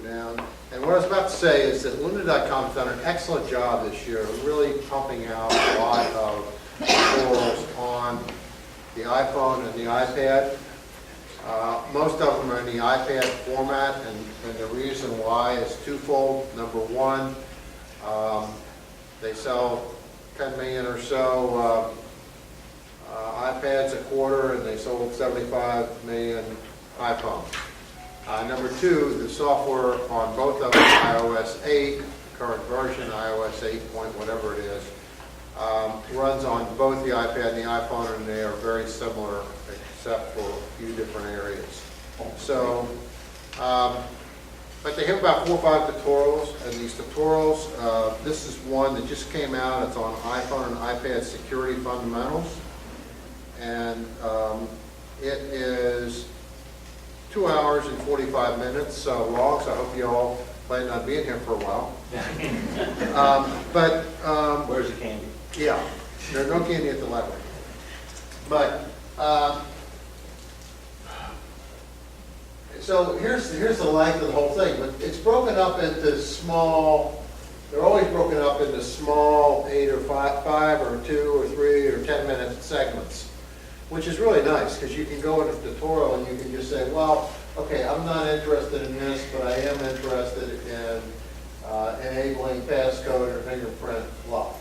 And what I was about to say is that Luna.com has done an excellent job this year of really pumping out a lot of tutorials on the iPhone and the iPad. Most of them are in the iPad format, and the reason why is twofold. Number one, they sell 10 million or so iPads a quarter, and they sold 75 million iPhones. Number two, the software on both of them, iOS 8, current version, iOS 8 point whatever it is, runs on both the iPad and the iPhone, and they are very similar except for a few different areas. So, but they have about 4 or 5 tutorials, and these tutorials, this is one that just came out. It's on iPhone and iPad security fundamentals, and it is 2 hours and 45 minutes long, so I hope you all plan on being here for a while. Where's the candy? Yeah, there's no candy at the library. But so here's the length of the whole thing. But it's broken up into small. They're always broken up into small 8 or 5 or 2 or 3 or 10-minute segments, which is really nice because you can go in a tutorial and you can just say, well, okay, I'm not interested in this, but I am interested in enabling passcode or fingerprint lock.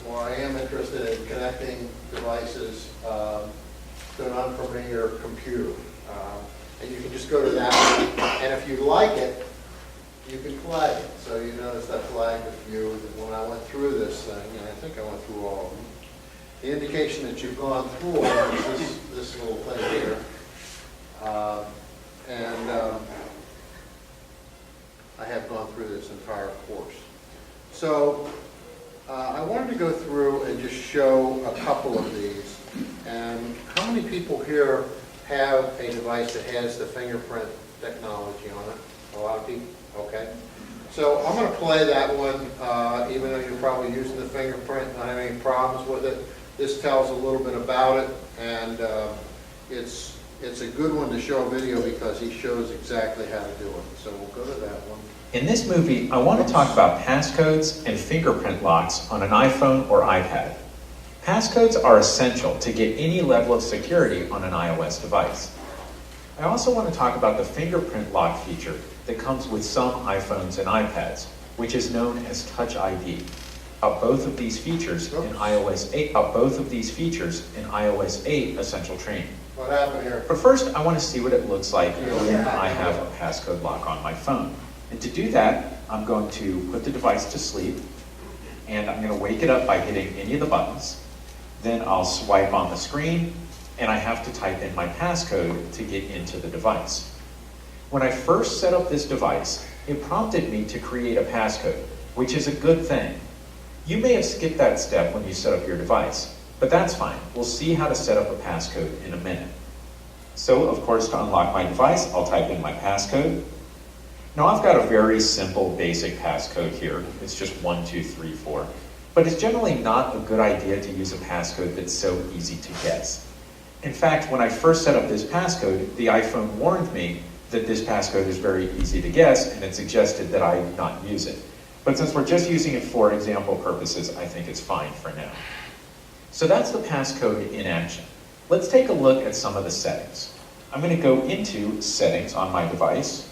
Or I am interested in connecting devices to an unfamiliar computer. And you can just go to that one, and if you like it, you can flag it. So you notice that flagged with you when I went through this thing, and I think I went through all of them. The indication that you've gone through all is this little thing here. I have gone through this entire course. So I wanted to go through and just show a couple of these. And how many people here have a device that has the fingerprint technology on it? A lot of people? Okay. So I'm going to play that one, even though you're probably using the fingerprint and not having any problems with it. This tells a little bit about it, and it's a good one to show a video because he shows exactly how to do it. So we'll go to that one. In this movie, I want to talk about passcodes and fingerprint locks on an iPhone or iPad. Passcodes are essential to get any level of security on an iOS device. I also want to talk about the fingerprint lock feature that comes with some iPhones and iPads, which is known as Touch ID. Both of these features in iOS 8 Essential Training. What happened here? But first, I want to see what it looks like when I have a passcode lock on my phone. And to do that, I'm going to put the device to sleep, and I'm going to wake it up by hitting any of the buttons. Then I'll swipe on the screen, and I have to type in my passcode to get into the device. When I first set up this device, it prompted me to create a passcode, which is a good thing. You may have skipped that step when you set up your device, but that's fine. We'll see how to set up a passcode in a minute. So, of course, to unlock my device, I'll type in my passcode. Now, I've got a very simple, basic passcode here. It's just 1, 2, 3, 4. But it's generally not a good idea to use a passcode that's so easy to guess. In fact, when I first set up this passcode, the iPhone warned me that this passcode is very easy to guess, and it suggested that I not use it. But since we're just using it for example purposes, I think it's fine for now. So that's the passcode in action. Let's take a look at some of the settings. I'm going to go into Settings on my device.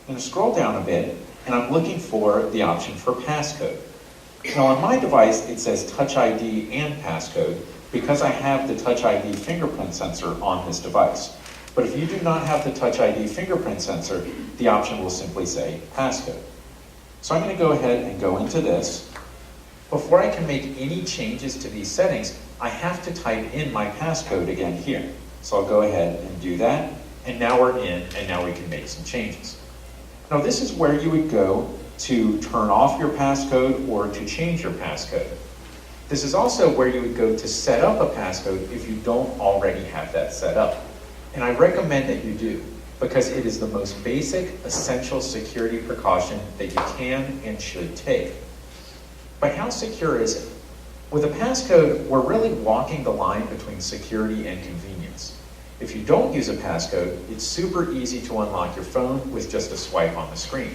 I'm going to scroll down a bit, and I'm looking for the option for passcode. Now on my device, it says Touch ID and passcode because I have the Touch ID fingerprint sensor on this device. But if you do not have the Touch ID fingerprint sensor, the option will simply say passcode. So I'm going to go ahead and go into this. Before I can make any changes to these settings, I have to type in my passcode again here. So I'll go ahead and do that, and now we're in, and now we can make some changes. Now this is where you would go to turn off your passcode or to change your passcode. This is also where you would go to set up a passcode if you don't already have that set up. And I recommend that you do, because it is the most basic, essential security precaution that you can and should take. But how secure is it? With a passcode, we're really walking the line between security and convenience. If you don't use a passcode, it's super easy to unlock your phone with just a swipe on the screen.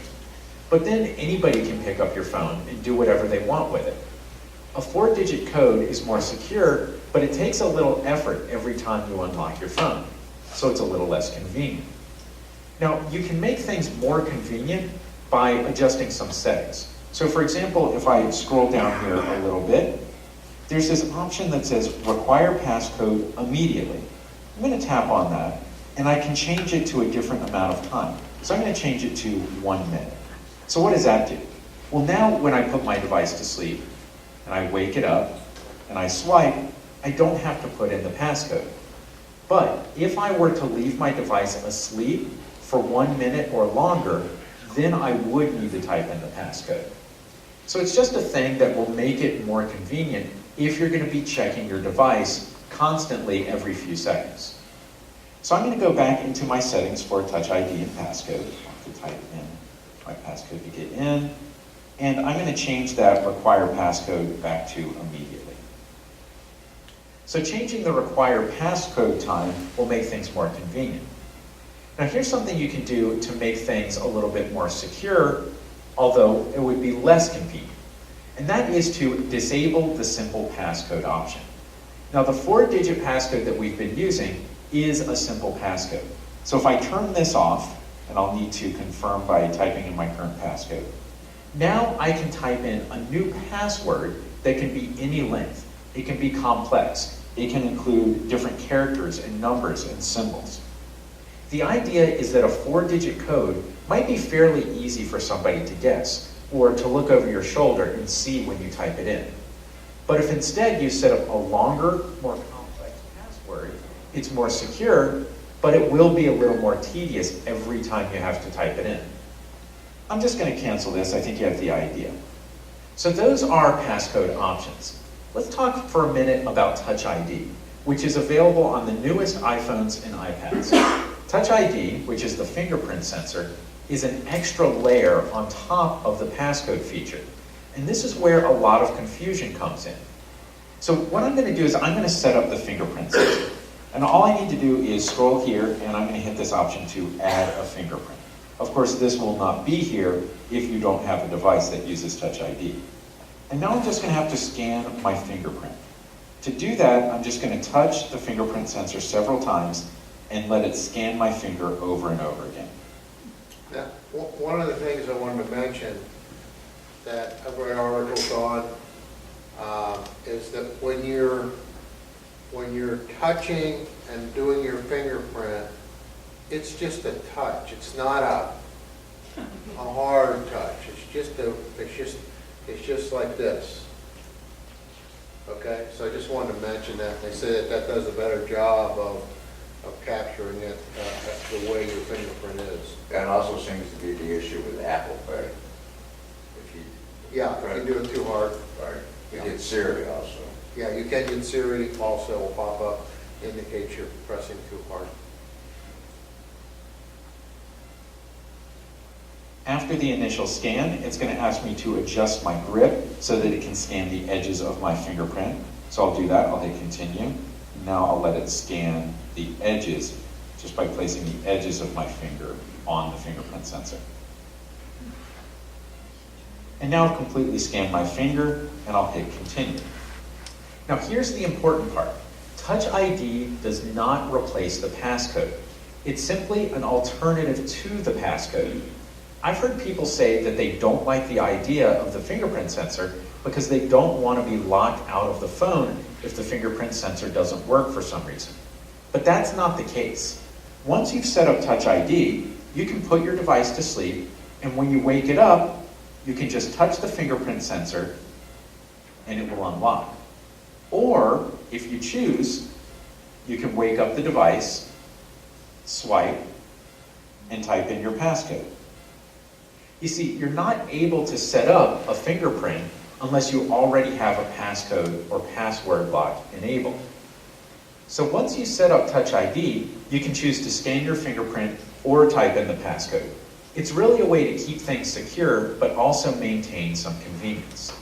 But then anybody can pick up your phone and do whatever they want with it. A 4-digit code is more secure, but it takes a little effort every time you unlock your phone, so it's a little less convenient. Now, you can make things more convenient by adjusting some settings. So for example, if I scroll down here a little bit, there's this option that says require passcode immediately. I'm going to tap on that, and I can change it to a different amount of time. So I'm going to change it to 1 minute. So what does that do? Well, now when I put my device to sleep, and I wake it up, and I swipe, I don't have to put in the passcode. But if I were to leave my device asleep for 1 minute or longer, then I would need to type in the passcode. So it's just a thing that will make it more convenient if you're going to be checking your device constantly every few seconds. So I'm going to go back into my settings for Touch ID and passcode. I have to type in my passcode to get in. And I'm going to change that require passcode back to immediately. So changing the require passcode time will make things more convenient. Now here's something you can do to make things a little bit more secure, although it would be less convenient. And that is to disable the simple passcode option. Now the 4-digit passcode that we've been using is a simple passcode. So if I turn this off, and I'll need to confirm by typing in my current passcode, now I can type in a new password that can be any length. It can be complex. It can include different characters and numbers and symbols. The idea is that a 4-digit code might be fairly easy for somebody to guess, or to look over your shoulder and see when you type it in. But if instead you set up a longer, more complex password, it's more secure, but it will be a little more tedious every time you have to type it in. I'm just going to cancel this. I think you have the idea. So those are passcode options. Let's talk for a minute about Touch ID, which is available on the newest iPhones and iPads. Touch ID, which is the fingerprint sensor, is an extra layer on top of the passcode feature. And this is where a lot of confusion comes in. So what I'm going to do is I'm going to set up the fingerprint sensor. And all I need to do is scroll here, and I'm going to hit this option to add a fingerprint. Of course, this will not be here if you don't have a device that uses Touch ID. And now I'm just going to have to scan my fingerprint. To do that, I'm just going to touch the fingerprint sensor several times and let it scan my finger over and over again. Now, one of the things I wanted to mention that I've read articles on is that when you're touching and doing your fingerprint, it's just a touch. It's not a hard touch. It's just like this. Okay, so I just wanted to mention that. They say that does a better job of capturing it the way your fingerprint is. That also seems to be the issue with Apple Pay. Yeah, if you do it too hard. Right. You Yeah. get Siri also. Yeah, you can get Siri also will pop up, indicates you're pressing too hard. After the initial scan, it's going to ask me to adjust my grip so that it can scan the edges of my fingerprint. So I'll do that. I'll hit continue. Now I'll let it scan the edges just by placing the edges of my finger on the fingerprint sensor. And now I've completely scanned my finger, and I'll hit continue. Now here's the important part. Touch ID does not replace the passcode. It's simply an alternative to the passcode. I've heard people say that they don't like the idea of the fingerprint sensor because they don't want to be locked out of the phone if the fingerprint sensor doesn't work for some reason. But that's not the case. Once you've set up Touch ID, you can put your device to sleep, and when you wake it up, you can just touch the fingerprint sensor and it will unlock. Or, if you choose, you can wake up the device, swipe, and type in your passcode. You see, you're not able to set up a fingerprint unless you already have a passcode or password lock enabled. So once you set up Touch ID, you can choose to scan your fingerprint or type in the passcode. It's really a way to keep things secure, but also maintain some convenience.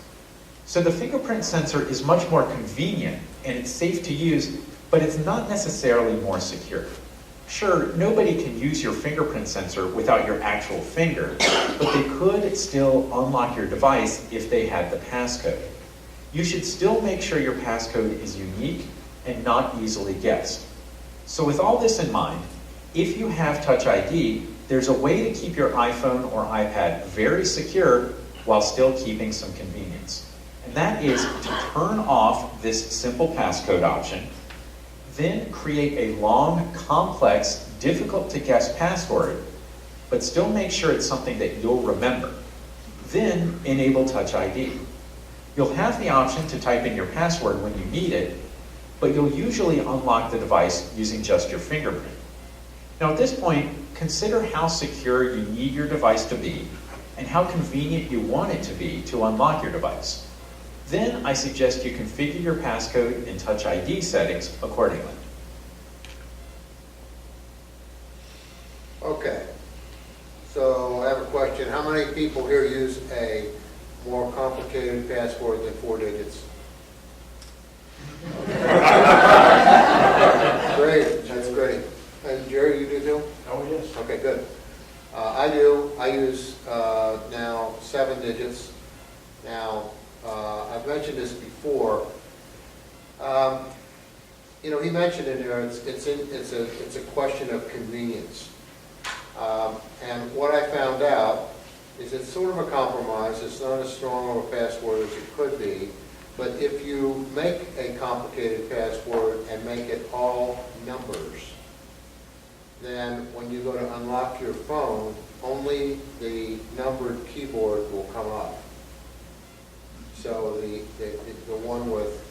So the fingerprint sensor is much more convenient, and it's safe to use but it's not necessarily more secure. Sure, nobody can use your fingerprint sensor without your actual finger, but they could still unlock your device if they had the passcode. You should still make sure your passcode is unique and not easily guessed. So with all this in mind, if you have Touch ID, there's a way to keep your iPhone or iPad very secure while still keeping some convenience. And that is to turn off this simple passcode option, then create a long, complex, difficult to guess password, but still make sure it's something that you'll remember. Then enable Touch ID. You'll have the option to type in your password when you need it, but you'll usually unlock the device using just your fingerprint. Now at this point, consider how secure you need your device to be and how convenient you want it to be to unlock your device. Then I suggest you configure your passcode in Touch ID settings accordingly. Okay, so I have a question. How many people here use a more complicated password than 4 digits? Great, that's great. And Jerry, you do too? Oh, yes. Okay, good. I do. I use now 7 digits. Now, I've mentioned this before. You know, he mentioned in there it's a question of convenience. And what I found out is it's sort of a compromise. It's not as strong of a password as it could be. But if you make a complicated password and make it all numbers, then when you go to unlock your phone, only the numbered keyboard will come up. So the one with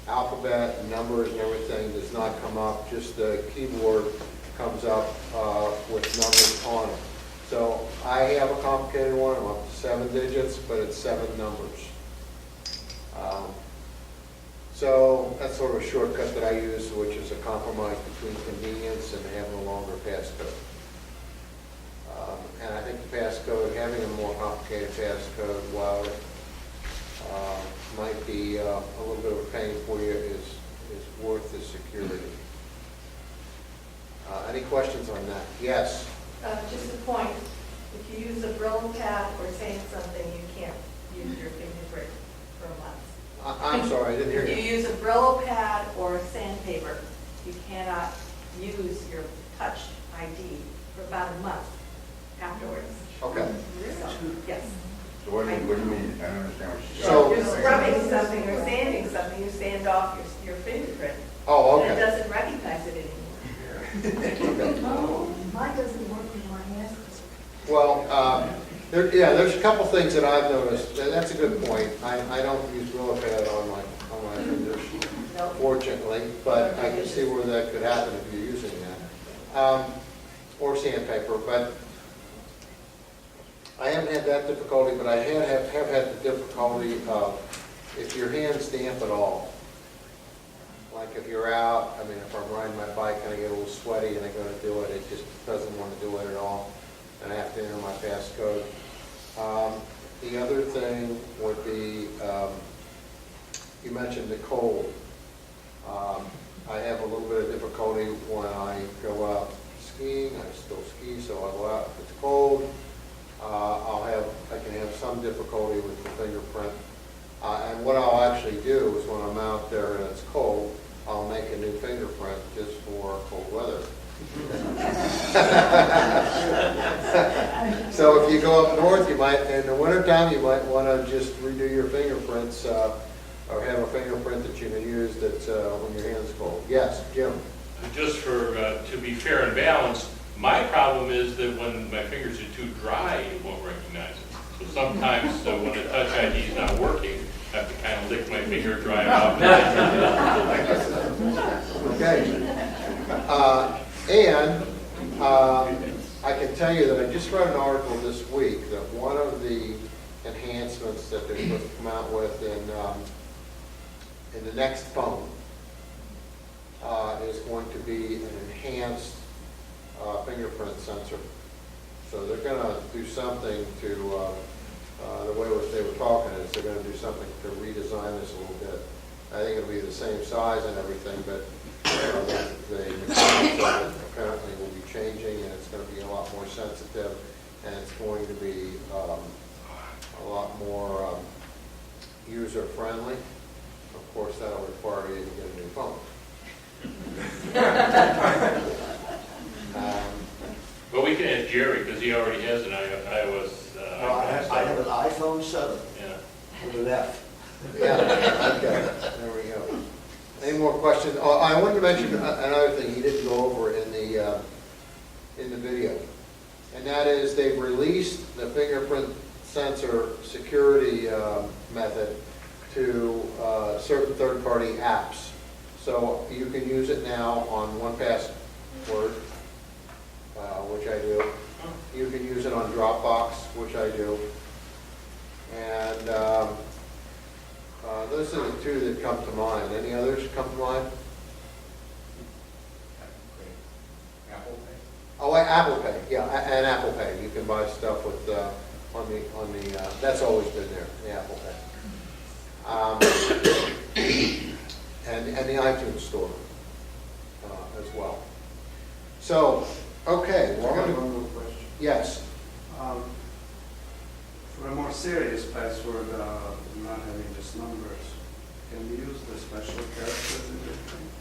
alphabet and numbers and everything does not come up, just the keyboard comes up with numbers on it. So I have a complicated one, I'm up to 7 digits, but it's 7 numbers. So that's sort of a shortcut that I use, which is a compromise between convenience and having a longer passcode. And I think the passcode, having a more complicated passcode, while it might be a little bit of a pain for you, is worth the security. Any questions on that? Yes? Just a point, if you use a Brillo pad or saying something, you can't use your fingerprint for a month. I'm sorry, I didn't hear If you. you use a Brillo pad or sandpaper, you cannot use your Touch ID for about a month afterwards. Okay. So, yes. So what do you mean? I don't understand what you're saying. So- You're scrubbing something or sanding something, you sand off your fingerprint. Oh, And it okay. doesn't recognize it anymore. Oh, mine doesn't work with my hands. Well, there's a couple things that I've noticed, and that's a good point. I don't use Brillo pad on my fingers, No. fortunately, but I can see where that could happen if you're using that. Or sandpaper, but I haven't had that difficulty, but I have had the difficulty of if your hands damp at all. Like if you're out, I mean, if I'm riding my bike and I get a little sweaty and I go to do it, it just doesn't want to do it at all. And I have to enter my passcode. The other thing would be, you mentioned the cold. I have a little bit of difficulty when I go out skiing. I still ski, so I go out if it's cold. I can have some difficulty with the fingerprint. And what I'll actually do is when I'm out there and it's cold, I'll make a new fingerprint just for cold weather. So if you go up north, you might, in the wintertime, you might want to just redo your fingerprints or have a fingerprint that you can use that's when your hand's cold. Yes, Jim? Just for, to be fair and balanced, my problem is that when my fingers are too dry, it won't recognize it. So sometimes when the Touch ID is not working, I have to kind of lick my finger, dry it off. Okay. I can tell you that I just read an article this week that one of the enhancements that they're supposed to come out with in the next phone is going to be an enhanced fingerprint sensor. So they're going to do something to, the way what they were talking is they're going to do something to redesign this a little bit. I think it'll be the same size and everything, but The mechanics of it apparently will be changing, and it's going to be a lot more sensitive, and it's going to be a lot more user-friendly. Of course, that'll require you to get a new phone. But we can ask Jerry, because he already has an iOS. I have an iPhone 7 Yeah. with an F. Yeah, okay, there we go. Any more questions? Oh, I wanted to mention another thing he didn't go over in the video. And that is they've released the fingerprint sensor security method to certain third-party apps. So you can use it now on 1Password, which I do. You can use it on Dropbox, which I do. And those are the two that come to mind. Any others come to mind? Apple Pay? Oh, Apple Pay, yeah, and Apple Pay. You can buy stuff with, on the, that's always been there, the Apple Pay. And the iTunes Store as well. So, okay, I well, got one more question. yes. For a more serious password, not having just numbers, can we use the special characters in it?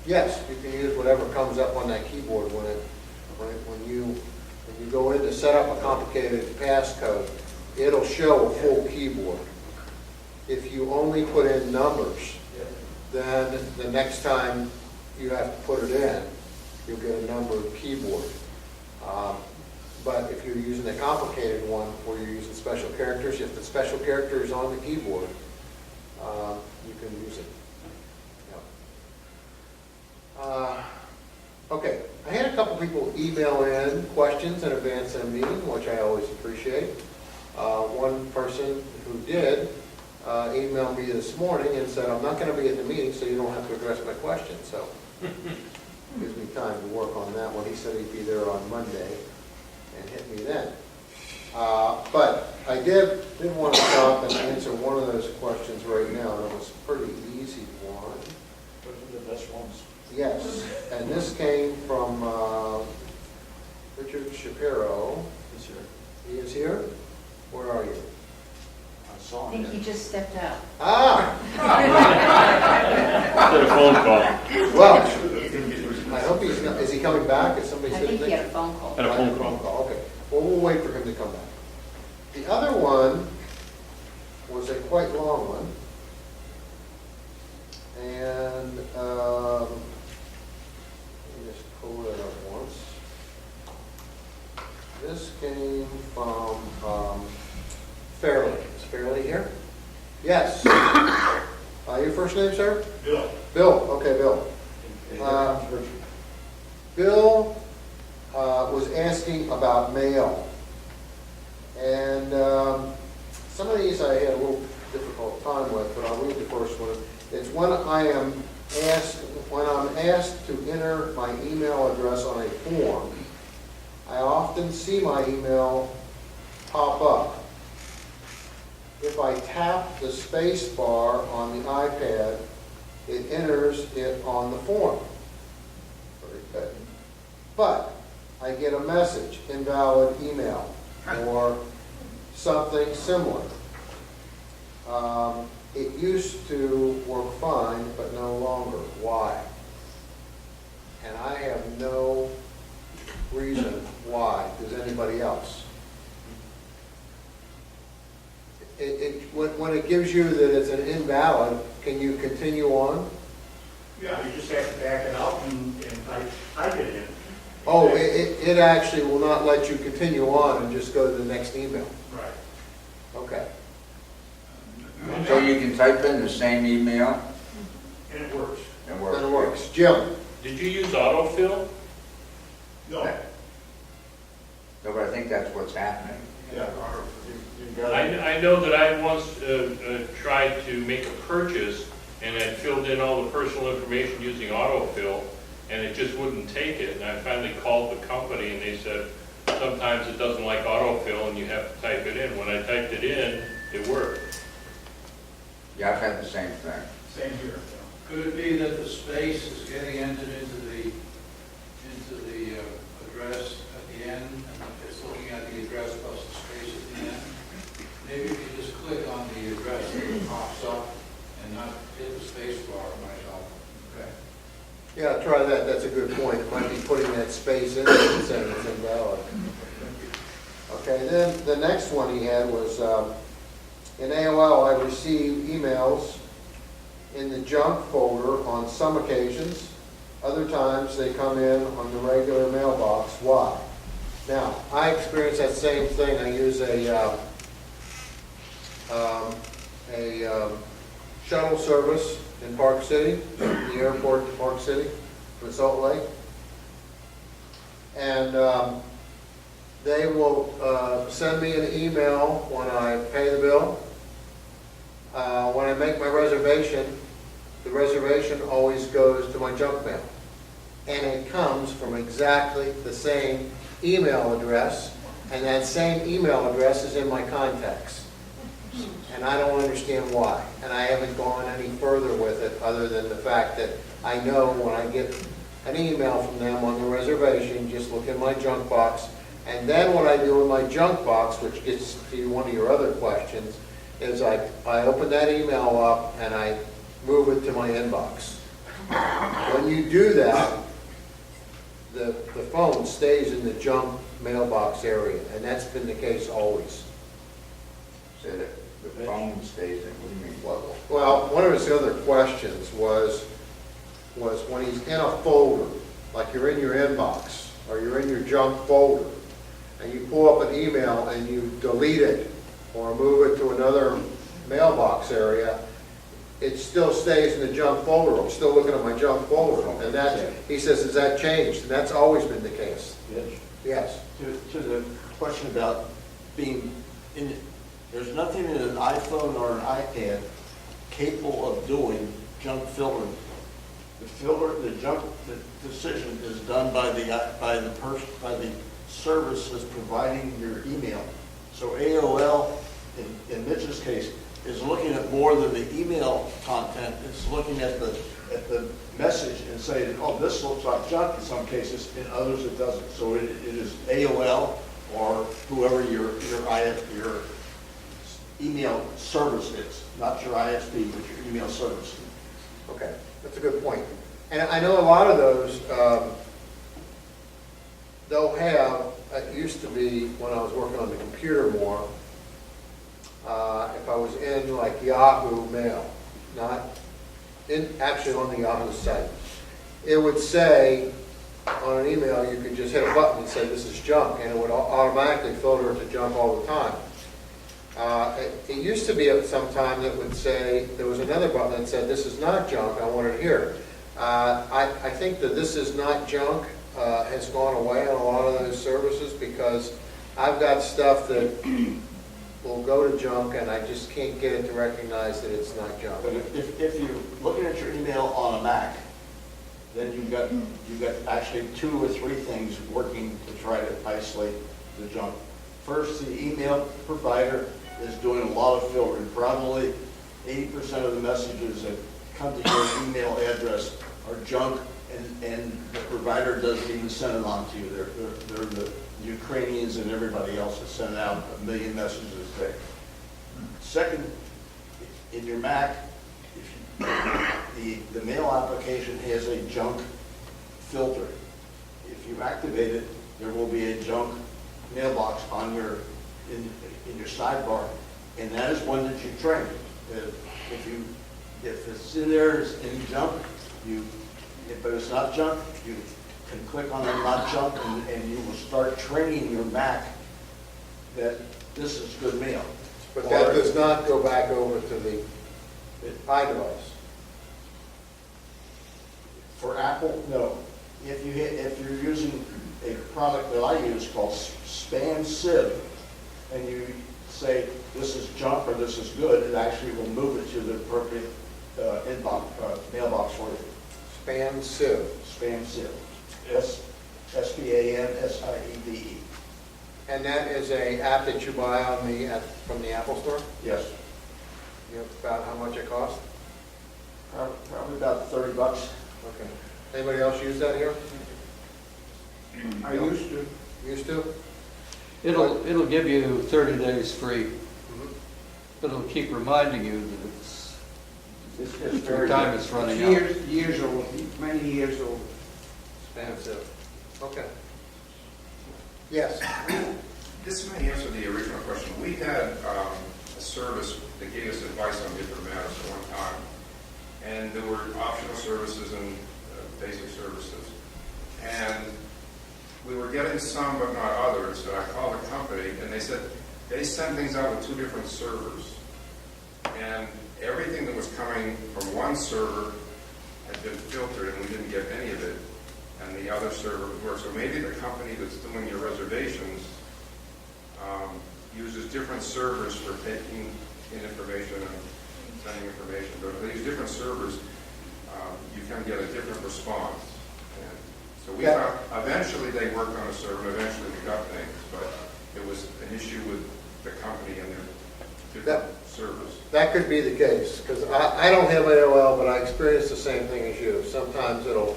Yes, you can use whatever comes up on that keyboard when you go in to set up a complicated passcode, it'll show a full keyboard. If you only put in numbers, then the next time you have to put it in, you'll get a numbered keyboard. But if you're using a complicated one where you're using special characters, if the special character is on the keyboard, you can use it. Yeah. Okay, I had a couple people email in questions in advance of the meeting, which I always appreciate. One person who did email me this morning and said, I'm not going to be at the meeting, so you don't have to address my question. So gives me time to work on that one. He said he'd be there on Monday and hit me then. But I did want to stop and answer one of those questions right now. That was a pretty easy one. Those are the best ones. Yes, and this came from Richard Shapiro. This year. He is here? Where are you? I saw I him. think he just stepped out. Ah! Get a phone call. Well, I hope he's not, is he coming back? Is somebody I sitting think he next? had a phone call. Had a phone call. Okay, well, we'll wait for him to come back. The other one was a quite long one. And, let me just pull it up once. This came from Fairleigh. Is Fairleigh here? Yes. Your first name, sir? Bill. Bill, okay, Bill. Bill was asking about mail. And some of these I had a little difficult time with, but I'll read the first one. It's when I'm asked to enter my email address on a form, I often see my email pop up. If I tap the space bar on the iPad, it enters it on the form. Very good. But I get a message, invalid email, or something similar. It used to work fine, but no longer. Why? And I have no reason why. Does anybody else? When it gives you that it's an invalid, can you continue on? Yeah, you just have to back it out and type it in. Oh, it actually will not let you continue on and just go to the next email. Right. Okay. So you can type in the same email And it works. and work. Then it works. Jim? Did you use autofill? No. No, but I think that's what's happening. Yeah. You got it. I know that I once tried to make a purchase and I filled in all the personal information using autofill and it just wouldn't take it. And I finally called the company and they said, sometimes it doesn't like autofill and you have to type it in. When I typed it in, it worked. Yeah, I've had the same thing. Same here. Could it be that the space is getting entered into point, it might be putting that space in there and saying it's invalid. Okay, then the next one he had was, in AOL, I receive emails in the junk folder on some occasions. Other times, they come in on the regular mailbox. Why? Now, I experience that same thing. I use a shuttle service in Park City, the airport to Park City, from Salt Lake. And they will send me an email when I pay the bill. When I make my reservation, the reservation always goes to my junk mail. And it comes from exactly the same email address, and that same email address is in my contacts. And I don't understand why. And I haven't gone any further with it other than the fact that I know when I get an email from them on the reservation, just look in my junk box. And then what I do in my junk box, which gets to one of your other questions, is I open that email up and I move it to my inbox. When you do that, the phone stays in the junk mailbox area, and that's been the case always. So that the phone stays in, what do you mean? Well, one of his other questions was when he's in a folder, like you're in your inbox, or you're in your junk folder, and you pull up an email and you delete it, or move it to another mailbox area, it still stays in the junk folder. I'm still looking at my junk folder. And that, he says, has that changed? And that's always been the case. Yes. Yes. To the question about being in, there's nothing in an iPhone or an iPad capable of doing junk filtering. The junk decision is done by the service that's providing your email. So AOL, in Mitch's case, is looking at more than the email content. It's looking at the message and saying, oh, this looks like junk in some cases, in others it doesn't. So it is AOL or whoever your email service is, not your ISP, but your email service. Okay, that's a good point. And I know a lot of those, they'll have, it used to be when I was working on the computer more, if I was in like Yahoo Mail, not in, actually on the Yahoo site, it would say on an email, you could just hit a button and say this is junk, and it would automatically filter it to junk all the time. It used to be at some time that would say, there was another button that said this is not junk, I want it here. I think that this is not junk has gone away on a lot of those services, because I've got stuff that will go to junk and I just can't get it to recognize that it's not junk. But if you're looking at your email on a Mac, then you've got actually 2 or 3 things working to try to isolate the junk. First, the email provider is doing a lot of filtering. Probably 80% of the messages that come to your email address are junk, and the provider doesn't even send it on to you. They're the Ukrainians and everybody else that send out 1 million messages a day. Second, in your Mac, the mail application has a junk filter. If you activate it, there will be a junk mailbox on in your sidebar, and that is one that you train. If it's in there as in junk, but it's not junk, you can click on the not junk, and you will start training your Mac that this is good mail. But that does not go back over to the iDevice. For Apple, no. If you're using a product that I use called Spam Sieve, and you say this is junk or this is good, it actually will move it to the appropriate mailbox for you. Spam Sieve. Spam Sieve. SPAMSIEVE. And that is a app that you buy on from the Apple Store? Yes. You know about how much it costs? Probably about $30. Okay. Anybody else use that here? I used to. Used to? It'll give you 30 days free, but it'll keep reminding you that It's your very time good. is running out. Years old, many years old. spam too. Okay. Yes. This may answer the original question. We had a service that gave us advice on different matters at one time, and there were optional services and basic services. And we were getting some but not others, so I called the company, and they said they send things out with 2 different servers. And everything that was coming from one server had been filtered, and we didn't get any of it, and the other server would work. So maybe the company that's doing your reservations uses different servers for taking in information and sending information. But if they use different servers, you can get a different response. And so we found, eventually they worked on a server, and eventually we got things, but it was an issue with the company and their different servers. That could be the case, because I don't have AOL, but I experience the same thing as you. Sometimes it'll,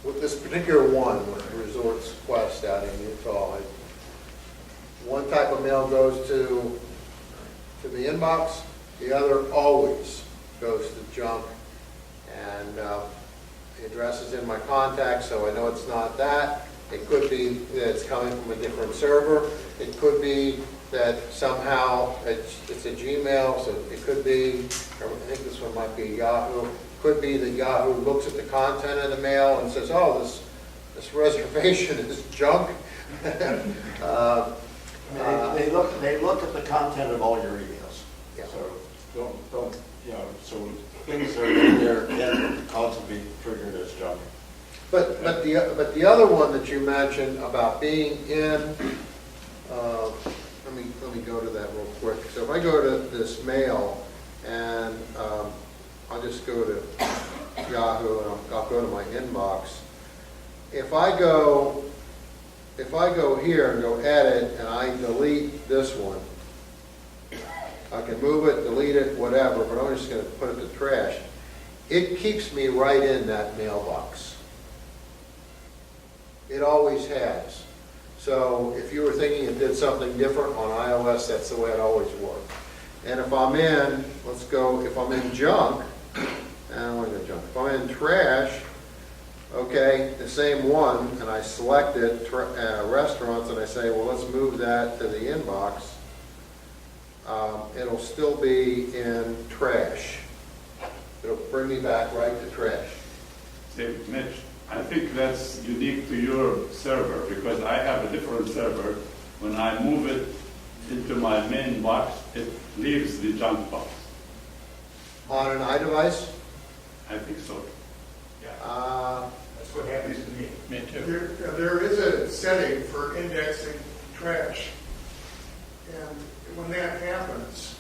with this particular one, with Resorts Quest out in Utah, one type of mail goes to the inbox, the other always goes to junk, and the address is in my contacts, so I know it's not that. It could be that it's coming from a different server. It could be that somehow it's a Gmail, so it could be, I think this one might be Yahoo. Could be that Yahoo looks at the content of the mail and says, oh, this reservation is junk. They look at the content of all your emails. Yeah. So don't, so things are in there can constantly be triggered as junk. But the other one that you mentioned about being in, let me go to that real quick. So if I go to this mail and I'll just go to Yahoo and I'll go to my inbox. If I go here and go edit and I delete this one, I can move it, delete it, whatever, but I'm just going to put it to trash. It keeps me right in that mailbox. It always has. So if you were thinking it did something different on iOS, that's the way it always worked. And if I'm in, if I'm in junk, if I'm in trash, okay, the same one, and I select it, restaurants, and I say, well, let's move that to the inbox, it'll still be in trash. It'll bring me back right to trash. Say, Mitch, I think that's unique to your server, because I have a different server. When I move it into my main box, it leaves the junk box. On an iDevice? I think so. That's what happens to me. Me too. There is a setting for indexing trash, and when that happens,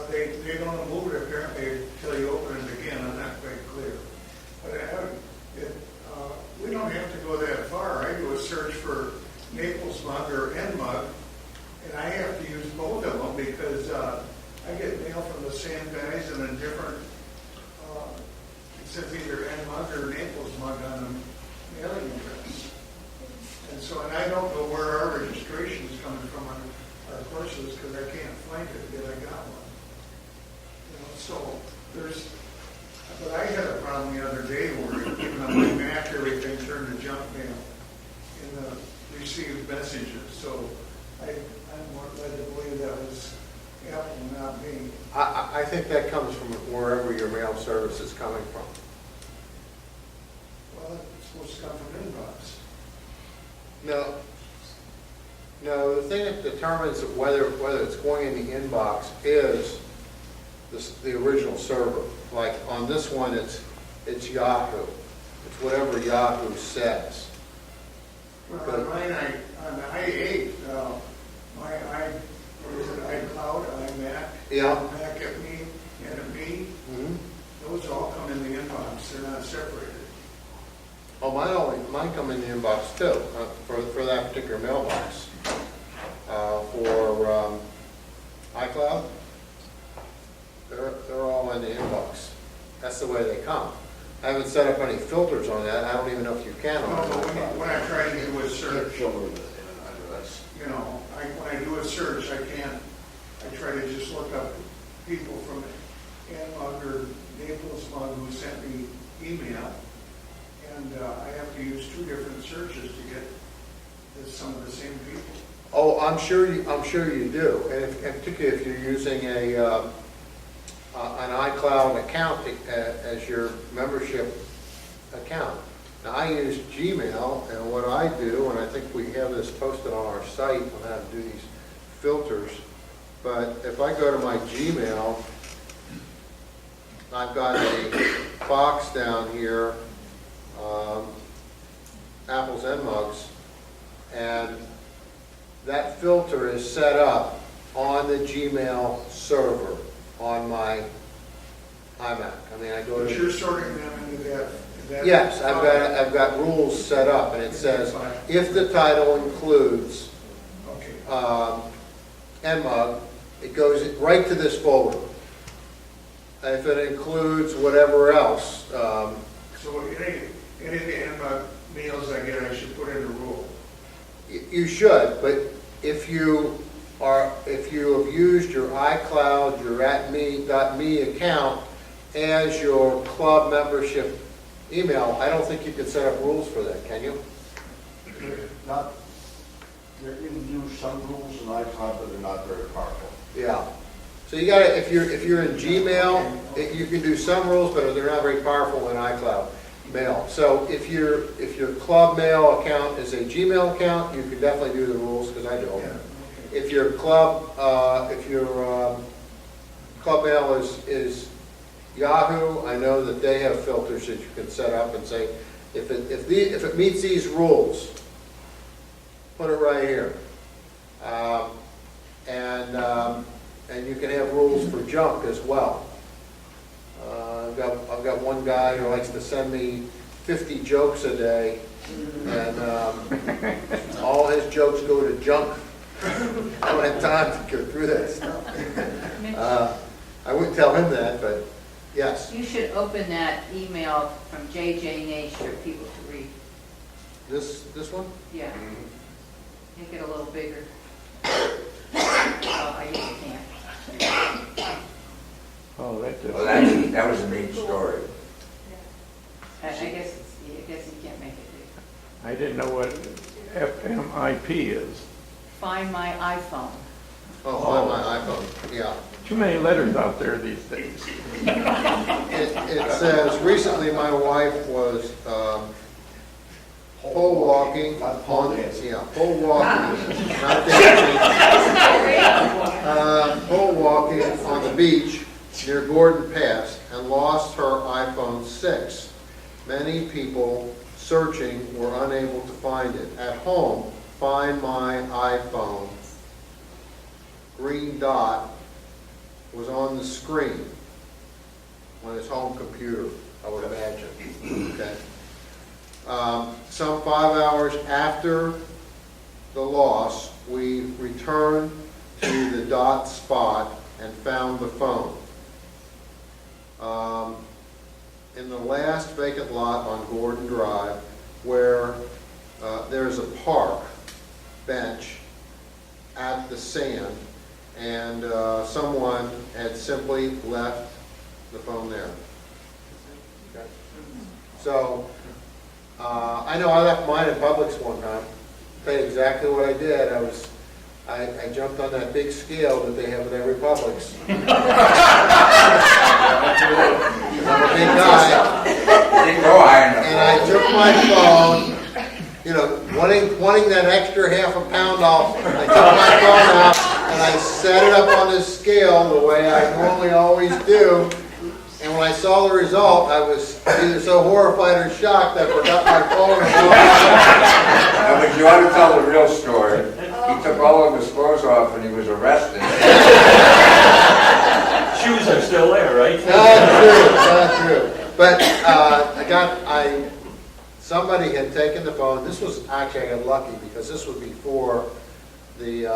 they don't move it apparently until you open it again. I'm not quite clear, but we don't have to go that far. I do a search for Naples mug or NMUG, and I have to use both of them because I get mail from the same guys in a different. It says either NMUG or Naples mug on the mailing address. And so, and I don't know where our registration is coming from on our courses because I can't find it yet. I got one. So there's, but I had a problem the other day where even on my Mac, everything turned to junk mail in the received messages. So I'm more led to believe that was Apple, not me. I think that comes from wherever your mail service is coming from. Well, it's supposed to come from inbox. No, the thing that determines whether it's going in the inbox is the original server. Like on this one, it's Yahoo. It's whatever Yahoo says. Well, on mine, on the i8, what is it, iCloud, iMac, Yeah. Mac at me, and at me, those all come in the inbox. They're not separated. Oh, mine come in the inbox too, for that particular mailbox. For iCloud, they're all in the inbox. That's the way they come. I haven't set up any filters on that. I don't even know if you can on No, but iCloud. when I try to do a search, Filter with it, that's. when I do a search, I try to just look up people from NMUG or Naples Mug who sent me email, and I have to use two different I'm sure you do, and particularly if you're using an iCloud account as your membership account. Now, I use Gmail, and what I do, and I think we have this posted on our site on how to do these filters, but if I go to my Gmail, I've got a box down here, Apples and Mugs, and that filter is set up on the Gmail server on my iMac. I mean, I go But to... you're sorting them into that. Yes, I've got rules set up, and it says, if the title includes Okay. NMUG, it goes right to this folder. If it includes whatever else, So any of the meals I get, I should put in a rule. you should, but if you have used your iCloud, your @me.me account as your club membership email, I don't think you can set up rules for that, can you? Not, you can do some rules in iCloud, but they're not very powerful. Yeah. So you gotta, if you're in Gmail, you can do some rules, but they're not very powerful in iCloud Mail. So if your club mail account is a Gmail account, you can definitely do the rules, because I do. Yeah. If your club mail is Yahoo, I know that they have filters that you can set up and say, if it meets these rules, put it right here. And you can have rules for junk as well. I've got one guy who likes to send me 50 jokes a day, and all his jokes go to junk. I don't have time to go through that stuff. I wouldn't tell him that, but yes. You should open that email from JJ for people to read. This one? Yeah. Make it a little bigger. I usually can't. Well, that was a neat story. I guess you can't make it big. I didn't know what FMIP is. Find my iPhone. Oh, on my iPhone, yeah. Too many letters out there these days. It says, recently my wife was pole walking on, pole walking, not dancing, pole walking on the beach near Gordon Pass and lost her iPhone 6. Many people searching were unable to find it. At home, find my iPhone. Green dot was on the screen on his home computer, I would imagine. Okay. Some 5 hours after the loss, we returned to the dot spot and found the phone. In the last vacant lot on Gordon Drive, where there's a park bench at the sand, and someone had simply left the phone there. Okay. So, I know I left mine in Publix one time. I'll tell you exactly what I did. I jumped on that big scale that they have at every Publix. I'm a big guy. Didn't go high enough. And I took my phone, wanting that extra half a pound off. I took my phone out and I set it up on this scale the way I normally always do. And when I saw the result, I was either so horrified or shocked I forgot my phone. Now, but you ought to tell the real story. He took all of his clothes off and he was arrested. Shoes are still there, right? Not true. But somebody had taken the phone. This was actually, I got lucky because this was before the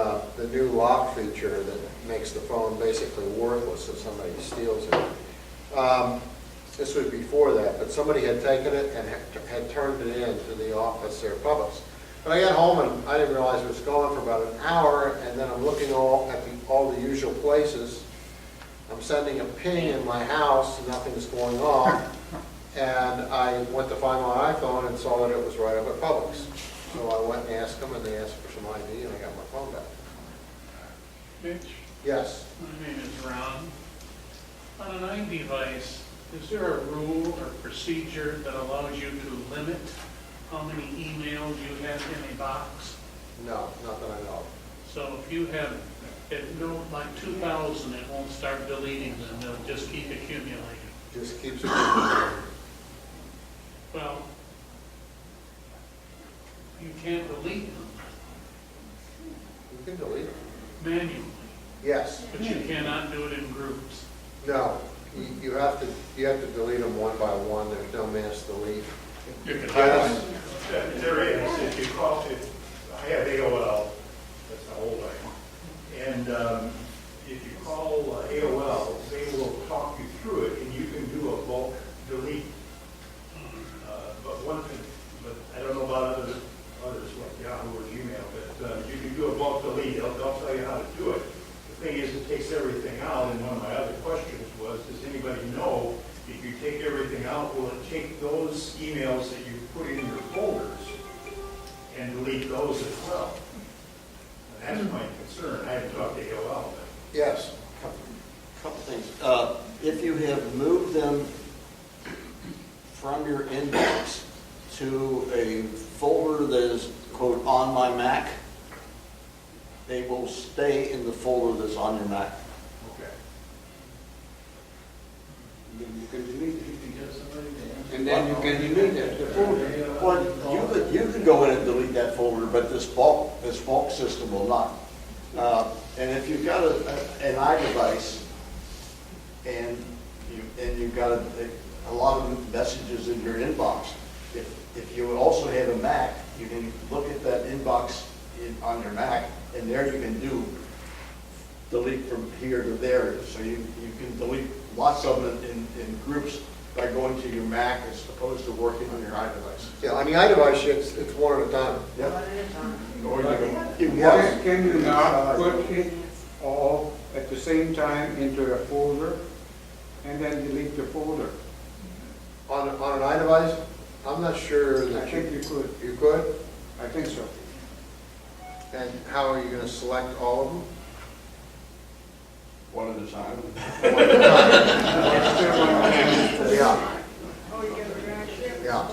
new lock feature that makes the phone basically worthless if somebody steals it. This was before that, but somebody had taken it and had turned it in to the office there at Publix. But I got home and I didn't realize it was gone for about an hour, and then I'm looking at all the usual places. I'm sending a ping in my house, and nothing's going on, and I went to find my iPhone and saw that it was right up at Publix. So I went and asked them, and they asked for some ID, and I got my phone back. Mitch, Yes. my name is Ron. On an iDevice, is there a rule or procedure that allows you to limit how many emails you have in a box? No, not that I know of. So if you have, like 2,000, it won't start deleting them, they'll just keep accumulating. Just keeps it moving. Well, you can't delete them You can delete it. manually, Yes. but you cannot do it in groups. No, you have to delete them one by one. There's no mass delete. You can Yes. There is, if you call it, I have AOL, that's the whole way. And if you call AOL, they will talk you through it, and you can do a bulk delete. But one thing, but I don't know about others like Yahoo or Gmail, but you can do a bulk delete. They'll tell you how to do it. The thing is, it takes everything out, and one of my other questions was, does anybody know if you take everything out, will it take those emails that you put in your folders and delete those as well? And that's my concern. I haven't talked to AOL, but Yes. Couple things. If you have moved them from your inbox to a folder that is, quote, on my Mac, they will stay in the folder that's on your Mac. okay. You can delete it if you get somebody there. And then you can delete it, the folder. Well, you can go in and delete that folder, but this bulk system will not. And if you've got an iDevice and you've got a lot of messages in your inbox, if you also have a Mac, you can look at that inbox on your Mac, and there you can delete from here to there. So you can delete lots of them in groups by going to your Mac as opposed to working on your iDevice. Yeah, on the iDevice, it's one at a time. Yep. Or Yes. Can you not put it all at the same time into a folder and then delete the folder? On an iDevice, I'm not sure I that think you could. you could. I think so. And how are you going to select all of them? One at a time. Yeah. Yeah.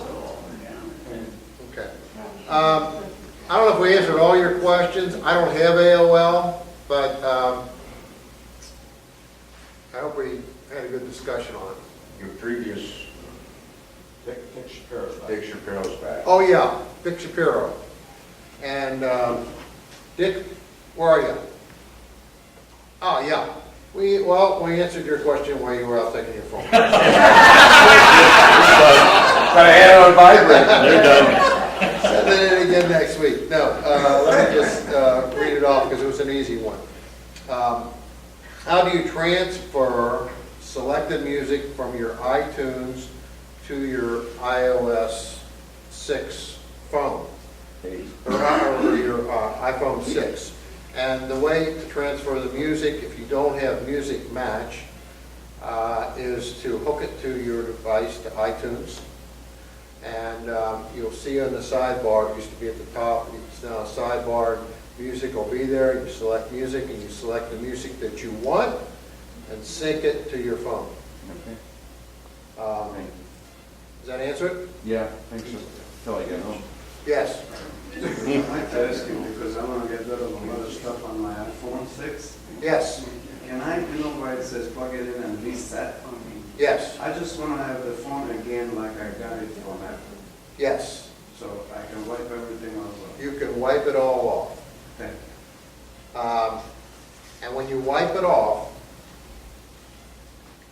Okay. I don't know if we answered all your questions. I don't have AOL, but I hope we had a good discussion on it. Your previous, Dick Shapiro's back. Oh, yeah, Dick Shapiro. And Dick, where are you? Oh, yeah. We answered your question while you were out taking your phone. But I had it on vibrate. They're done. Send it in again next week. No, let me just read it off because it was an easy one. How do you transfer selected music from your iTunes to your iOS 6 phone? Or your iPhone 6. And the way to transfer the music, if you don't have Music Match, is to hook it to your device, to iTunes. And you'll see on the sidebar, it used to be at the top, it's now a sidebar, music will be there, you select music, and you select the music that you want, and sync it to your phone. Okay. Does that answer it? Yeah, thanks till I get home. Yes. I might ask you, because I want to get rid of a lot of stuff on my iPhone 6. Yes. Can I, where it says plug it in and reset? Yes. I just want to have the phone again like I got it from Apple. Yes. So I can wipe everything off. You can wipe it all off. Thank you. And when you wipe it off,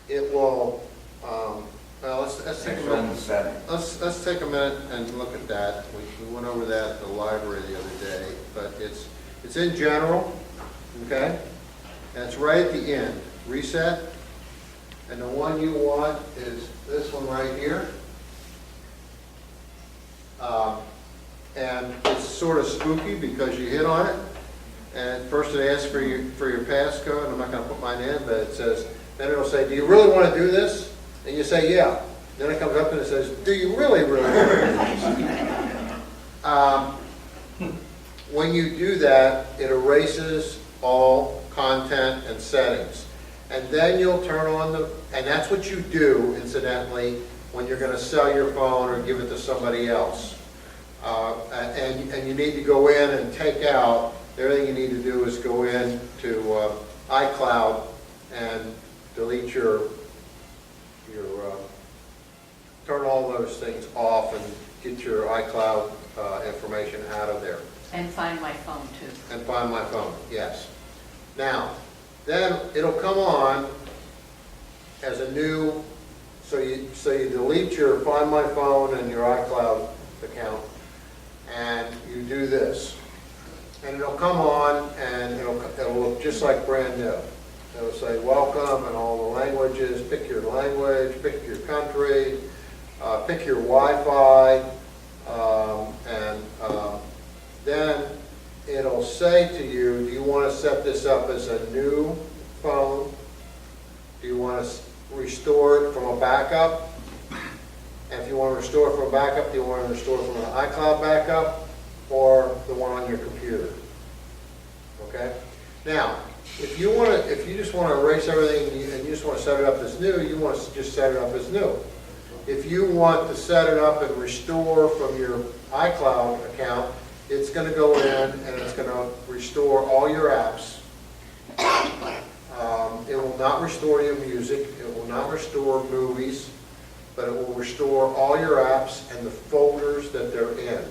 it will, well, let's take a minute. Let's take a minute and look at that. We went over that at the library the other day, but it's in general, okay? And it's right at the end, reset. And the one you want is this one right here. And it's sort of spooky because you hit on it, and first it asks for your passcode, and I'm not going to put mine in, but it says, then it'll say, do you really want to do this? And you say, yeah. Then it comes up and it says, do you really want to do this? When you do that, it erases all content content, and settings. And then you'll turn on and that's what you do, incidentally, when you're going to sell your phone or give it to somebody else. And you need to go in and take out, everything you need to do is go in to iCloud and delete turn all those things off and get your iCloud information out of there. And Find My Phone too. And Find My Phone, yes. Now, then it'll come on as a new, so you delete your Find My Phone and your iCloud account, and you do this. And it'll come on, and it'll look just like brand new. It'll say welcome and all the languages, pick your language, pick your country, pick your Wi-Fi, and then it'll say to you, do you want to set this up as a new phone? Do you want to restore it from a backup? And if you want to restore it from a backup, do you want to restore it from an iCloud backup or the one on your computer? Okay? Now, if you just want to erase everything and you just want to set it up as new, you want to just set it up as new. If you want to set it up and restore from your iCloud account, it's going to go in and it's going to restore all your apps. It will not restore your music. It will not restore movies, but it will restore all your apps and the folders that they're in.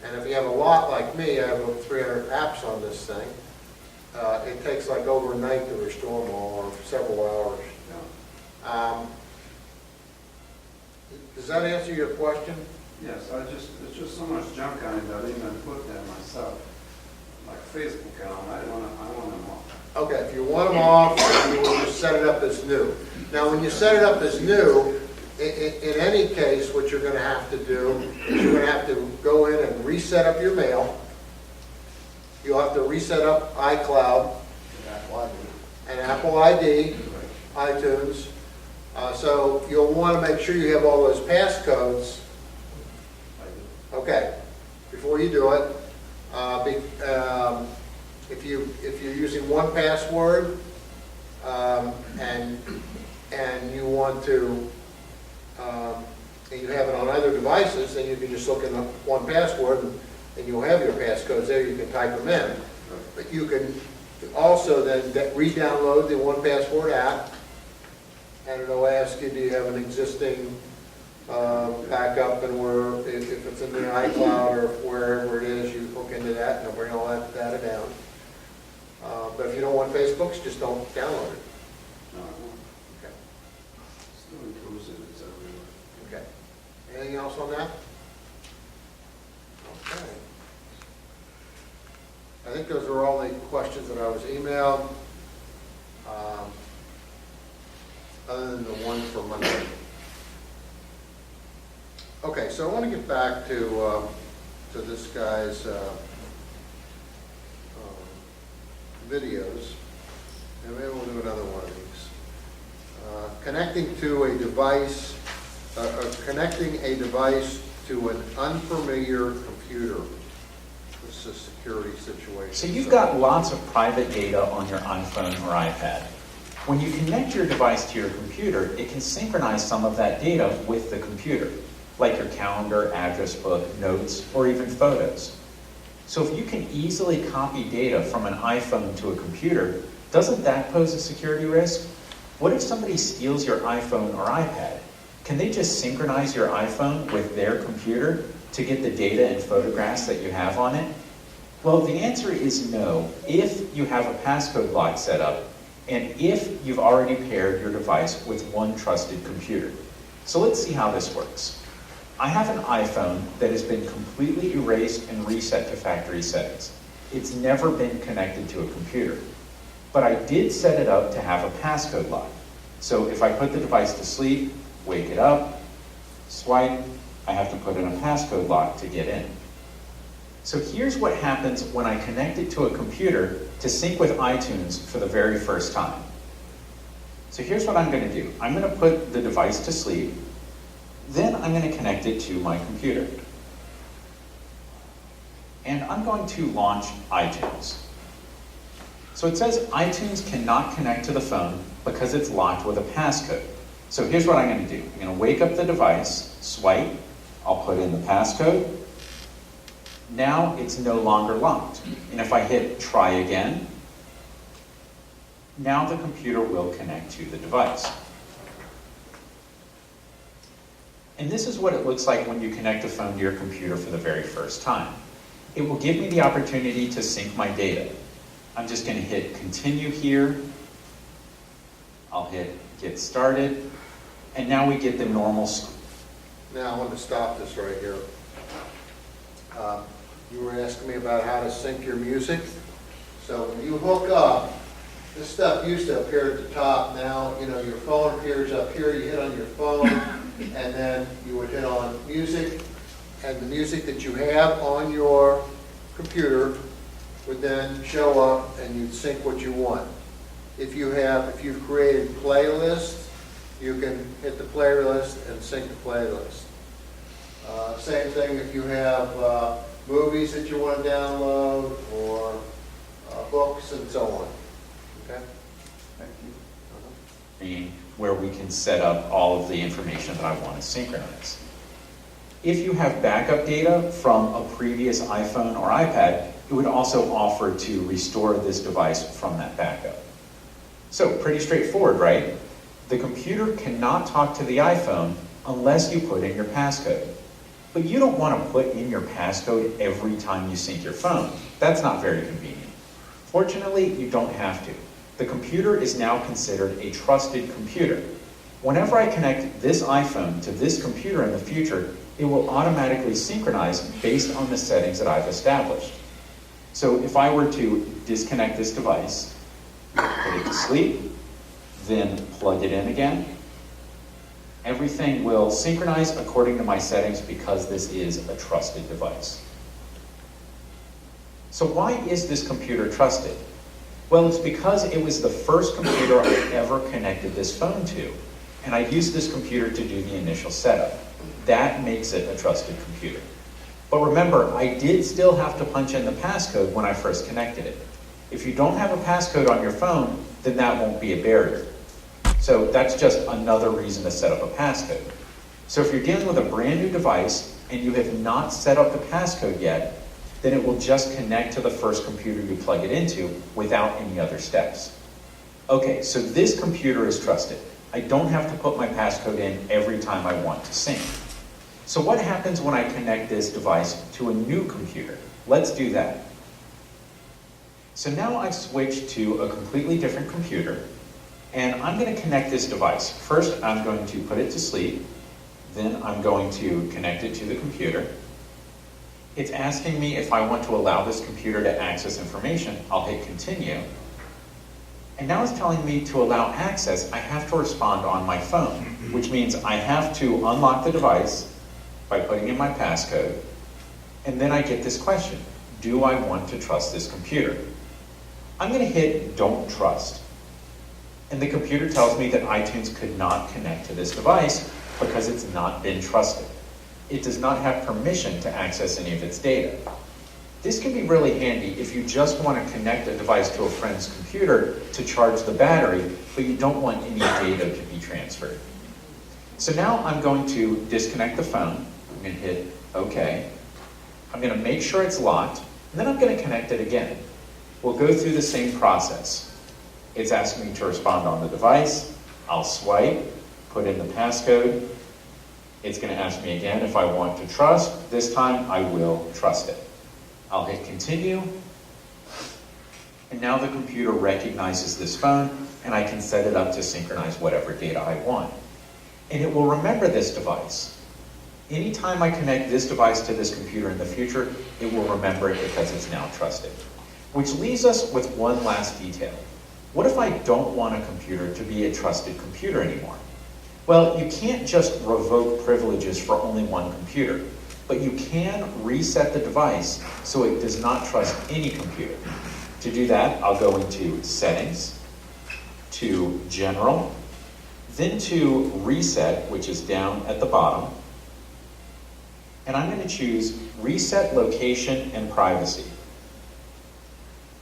And if you have a lot like me, I have over 300 apps on this thing. It takes like overnight to restore them all, or several hours. Does that answer your question? Yes, it's just so much junk on it, I didn't even put that myself. Like Facebook account, I want them off. Okay, if you want them off, you will just set it up as new. Now, when you set it up as new, in any case, what you're going to have to do is you're going to have to go in and reset up your mail. You'll have to reset up iCloud and Apple ID, iTunes. So you'll want to make sure you have all those passcodes. Okay, before you do it, if you're using one password and you want to and you have it on other devices, then you can just look in one password and you'll have your passcodes there. You can type them in, but you can also then re-download the 1Password app, and it'll ask you, do you have an existing backup, and where, if it's in the iCloud or wherever it is, you hook into that and it'll bring all that data down. But if you don't want Facebooks, just don't download it. No, I won't. Okay. Still intrusive, it's everywhere. Okay. Anything else on that? Okay. I think those are all the questions that I was emailed, other than the one for Monday. Okay, so I want to get back to this guy's videos, and maybe we'll do another one of these. Connecting to a device, connecting a device to an unfamiliar computer. This is a security situation. So you've got lots of private data on your iPhone or iPad. When you connect your device to your computer, it can synchronize some of that data with the computer, like your calendar, address book, notes, or even photos. So if you can easily copy data from an iPhone to a computer, doesn't that pose a security risk? What if somebody steals your iPhone or iPad? Can they just synchronize your iPhone with their computer to get the data and photographs that you have on it? Well, the answer is no, if you have a passcode lock set up, and if you've already paired your device with one trusted computer. So let's see how this works. I have an iPhone that has been completely erased and reset to factory settings. It's never been connected to a computer. But I did set it up to have a passcode lock. So if I put the device to sleep, wake it up, swipe, I have to put in a passcode lock to get in. So here's what happens when I connect it to a computer to sync with iTunes for the very first time. So here's what I'm going to do. I'm going to put the device to sleep. Then I'm going to connect it to my computer. And I'm going to launch iTunes. So it says iTunes cannot connect to the phone because it's locked with a passcode. So here's what I'm going to do. I'm going to wake up the device, swipe, I'll put in the passcode. Now it's no longer locked. And if I hit try again, now the computer will connect to the device. And this is what it looks like when you connect a phone to your computer for the very first time. It will give me the opportunity to sync my data. I'm just going to hit continue here. I'll hit get started. And now we get the normal. Now I want to stop this right here. You were asking me about how to sync your music. So when you hook up, this stuff used to appear at the top. Now, you know, your phone appears up here. You hit on your phone, and then you would hit on music, and the music that you have on your computer would then show up, and you'd sync what you want. If you've created playlists, you can hit the playlist and sync the playlist. Same thing if you have movies that you want to download or books and so on. Okay? Thank you. Where we can set up all of the information that I want to synchronize. If you have backup data from a previous iPhone or iPad, it would also offer to restore this device from that backup. So pretty straightforward, right? The computer cannot talk to the iPhone unless you put in your passcode. But you don't want to put in your passcode every time you sync your phone. That's not very convenient. Fortunately, you don't have to. The computer is now considered a trusted computer. Whenever I connect this iPhone to this computer in the future, it will automatically synchronize based on the settings that I've established. So if I were to disconnect this device, put it to sleep, then plug it in again, everything will synchronize according to my settings because this is a trusted device. So why is this computer trusted? Well, it's because it was the first computer I ever connected this phone to, and I used this computer to do the initial setup. That makes it a trusted computer. But remember, I did still have to punch in the passcode when I first connected it. If you don't have a passcode on your phone, then that won't be a barrier. So that's just another reason to set up a passcode. So if you're dealing with a brand new device and you have not set up the passcode yet, then it will just connect to the first computer you plug it into without any other steps. Okay, so this computer is trusted. I don't have to put my passcode in every time I want to sync. So what happens when I connect this device to a new computer? Let's do that. So now I've switched to a completely different computer, and I'm going to connect this device. First, I'm going to put it to sleep. Then I'm going to connect it to the computer. It's asking me if I want to allow this computer to access information. I'll hit continue. And now it's telling me to allow access, I have to respond on my phone, which means I have to unlock the device by putting in my passcode. And then I get this question, do I want to trust this computer? I'm going to hit don't trust. And the computer tells me that iTunes could not connect to this device because it's not been trusted. It does not have permission to access any of its data. This can be really handy if you just want to connect a device to a friend's computer to charge the battery, but you don't want any data to be transferred. So now I'm going to disconnect the phone. I'm going to hit OK. I'm going to make sure it's locked, and then I'm going to connect it again. We'll go through the same process. It's asking me to respond on the device. I'll swipe, put in the passcode. It's going to ask me again if I want to trust. This time I will trust it. I'll hit continue. And now the computer recognizes this phone, and I can set it up to synchronize whatever data I want. And it will remember this device. Anytime I connect this device to this computer in the future, it will remember it because it's now trusted. Which leaves us with one last detail. What if I don't want a computer to be a trusted computer anymore? Well, you can't just revoke privileges for only one computer, but you can reset the device so it does not trust any computer. To do that, I'll go into Settings, to General, then to Reset, which is down at the bottom, and I'm going to choose Reset Location and Privacy.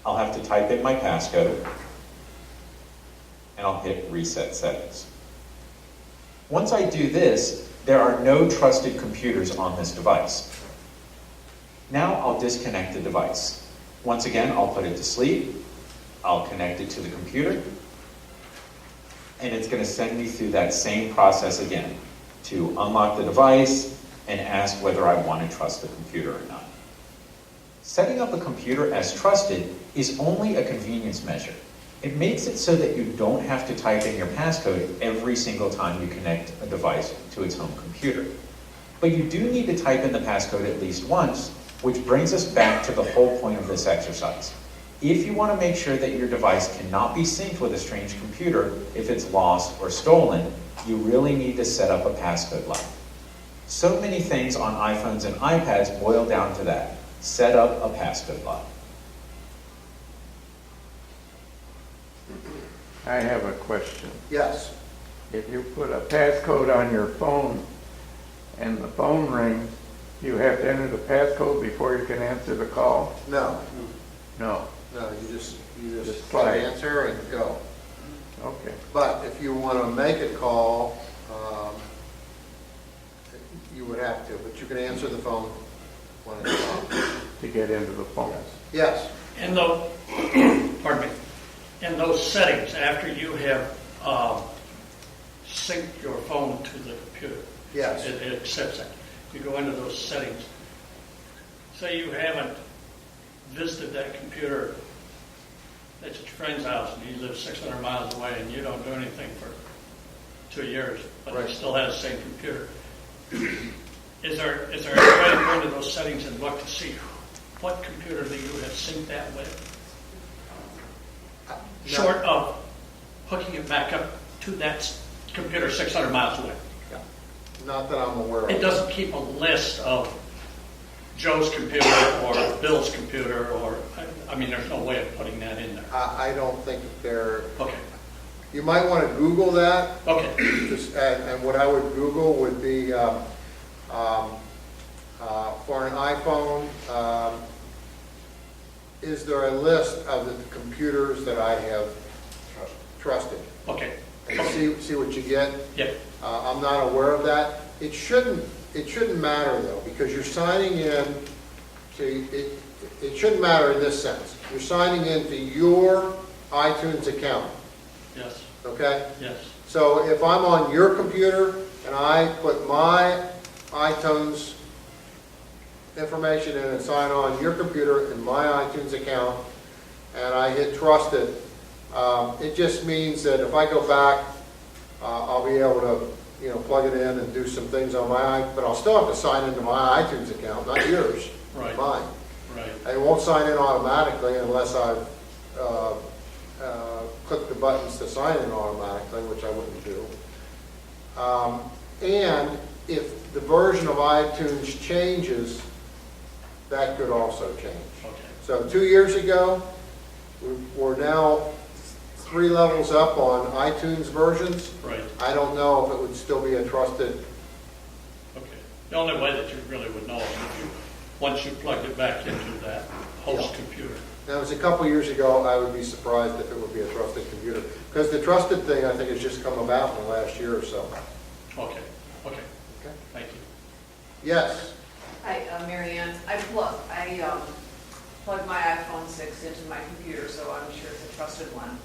I'll have to type in my passcode, and I'll hit Reset Settings. Once I do this, there are no trusted computers on this device. Now I'll disconnect the device. Once again, I'll put it to sleep, I'll connect it to the computer, and it's going to send me through that same process again to unlock the device and ask whether I want to trust the computer or not. Setting up a computer as trusted is only a convenience measure. It makes it so that you don't have to type in your passcode every single time you connect a device to its home computer. But you do need to type in the passcode at least once, which brings us back to the whole point of this exercise. If you want to make sure that your device cannot be synced with a strange computer if it's lost or stolen, you really need to set up a passcode lock. So many things on iPhones and iPads boil down to that. Set up a passcode lock. I have a question. Yes. If you put a passcode on your phone and the phone rings, you have to enter the passcode before you can answer the call? No. No. No, you just Just click slide. answer and go. Okay. But if you want to make a call, you would have to, but you can answer the phone when it's on. To get into the phone? Yes. In those, pardon me, in those settings, after you have synced your phone to the computer. Yes. It accepts that. You go into those settings. Say you haven't visited that computer, it's at your friend's house and he lives 600 miles away and you don't do anything for 2 years, but Right. he still has the same computer. Is there any way to go into those settings and look to see what computer that you have synced that with? Short of hooking it back up to that computer 600 miles away. Yeah. Not that I'm aware of. It doesn't keep a list of Joe's computer or Bill's computer, or, I mean, there's no way of putting that in there. I don't think they're. Okay. You might want to Google that. Okay. And what I would Google would be for an iPhone, is there a list of the computers that I have trusted? Okay. And see what you get. Yeah. I'm not aware of that. It shouldn't matter though, because you're signing in to it shouldn't matter in this sense. You're signing into your iTunes account. Yes. Okay? Yes. So if I'm on your computer and I put my iTunes information in and sign on your computer in my iTunes account and I hit trusted, it just means that if I go back, I'll be able to plug it in and do some things on my but I'll still have to sign into my iTunes account, not yours, Right. mine. Right. It won't sign in automatically unless I've clicked the buttons to sign in automatically, which I wouldn't do. And if the version of iTunes changes, that could also change. Okay. So 2 years ago, we're now 3 levels up on iTunes versions. Right. I don't know if it would still be a trusted. Okay. The only way that you really would know is if once you plugged it back into that host computer. Now, it was a couple years ago, I would be surprised if it would be a trusted computer. Because the trusted thing, I think, has just come about in the last year or so. Okay. Okay. Okay. Thank you. Yes. Hi, Mary Ann. I plugged my iPhone 6 into my computer, so I'm sure it's a trusted one.